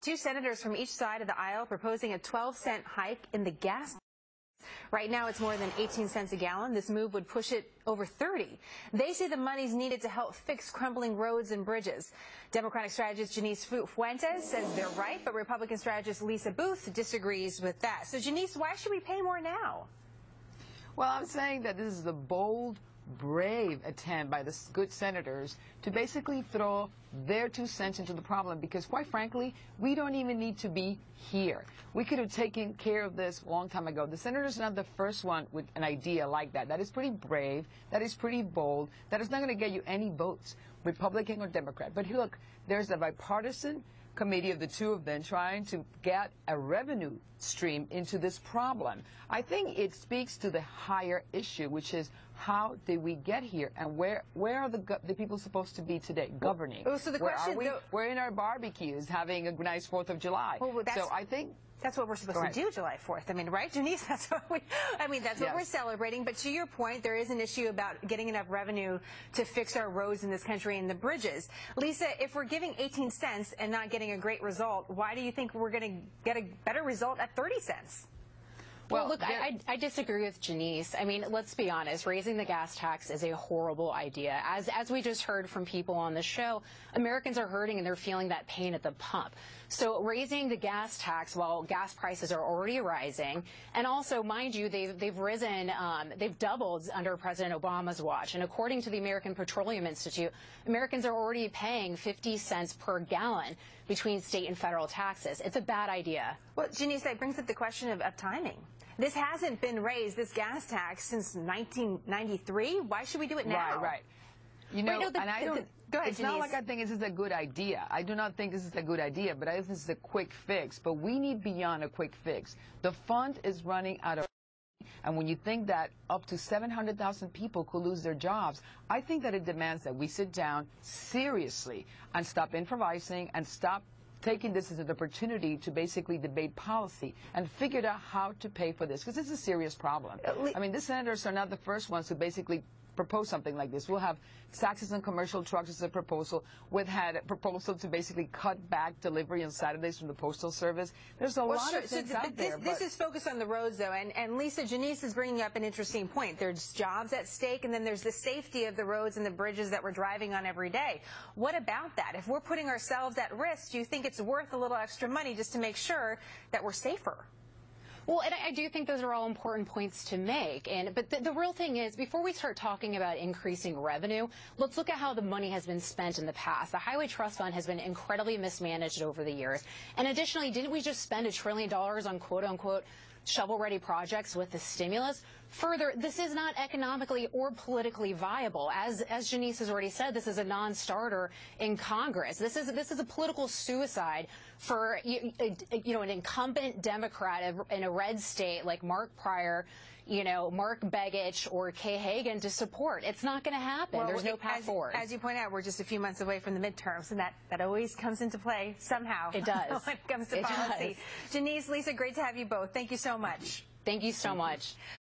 Two senators from each side of the aisle proposing a 12-cent hike in the gas. Right now, it's more than 18 cents a gallon. This move would push it over 30. They say the money's needed to help fix crumbling roads and bridges. Democratic strategist Janice Fuentes says they're right, but Republican strategist Lisa Boothe disagrees with that. So, Janice, why should we pay more now? Well, I'm saying that this is a bold, brave attempt by the good senators to basically throw their 2 cents into the problem because, quite frankly, we don't even need to be here. We could have taken care of this a long time ago. The senators are not the first one with an idea like that. That is pretty brave. That is pretty bold. That is not going to get you any votes, Republican or Democrat. But look, there's a bipartisan committee of the two of them trying to get a revenue stream into this problem. I think it speaks to the higher issue, which is how did we get here and where are the people supposed to be today governing? Well, so the question, we're in our barbecues having a nice 4th of July. Well, so I think that's what we're supposed to do July 4th. I mean, right, Janice? That's what that's what we're celebrating. But to your point, there is an issue about getting enough revenue to fix our roads in this country and the bridges. Lisa, if we're giving 18 cents and not getting a great result, why do you think we're going to get a better result at 30 cents? Well, look, I disagree with Janice. I mean, let's be honest. Raising the gas tax is a horrible idea. As we just heard from people on the show, Americans are hurting and they're feeling that pain at the pump. So raising the gas tax while gas prices are already rising, and also, mind you, they've risen, they've doubled under President Obama's watch. And according to the American Petroleum Institute, Americans are already paying 50 cents per gallon between state and federal taxes. It's a bad idea. Well, Janice, that brings up the question of timing. This hasn't been raised, this gas tax, since 1993. Why should we do it now? Right. You know, go ahead, it's Janice. not like I think this is a good idea. I do not think this is a good idea, but I think this is a quick fix. But we need beyond a quick fix. The fund is running out of money, and when you think that up to 700,000 people could lose their jobs, I think that it demands that we sit down seriously and stop improvising and stop taking this as an opportunity to basically debate policy and figure out how to pay for this, because it's a serious problem. I mean, the senators are not the first ones who basically propose something like this. We'll have taxes on commercial trucks as a proposal. We've had a proposal to basically cut back delivery on Saturdays from the Postal Service. There's a lot of things out there. This is focused on the roads, though, and Lisa, Janice is bringing up an interesting point. There's jobs at stake, and then there's the safety of the roads and the bridges that we're driving on every day. What about that? If we're putting ourselves at risk, do you think it's worth a little extra money just to make sure that we're safer? Well, and I do think those are all important points to make. But the real thing is, before we start talking about increasing revenue, let's look at how the money has been spent in the past. The Highway Trust Fund has been incredibly mismanaged over the years. And additionally, didn't we just spend $1 trillion on quote-unquote shovel-ready projects with the stimulus? Further, this is not economically or politically viable. As Janice has already said, this is a non-starter in Congress. This is a political suicide for an incumbent Democrat in a red state like Mark Pryor, Mark Begich or Kay Hagan to support. It's not going to happen. Well, there's no path forward. As you point out, we're just a few months away from the midterms, and that always comes into play somehow. It does. When it comes to policy. Janice, Lisa, great to have you both. Thank you so much. Thank you so much.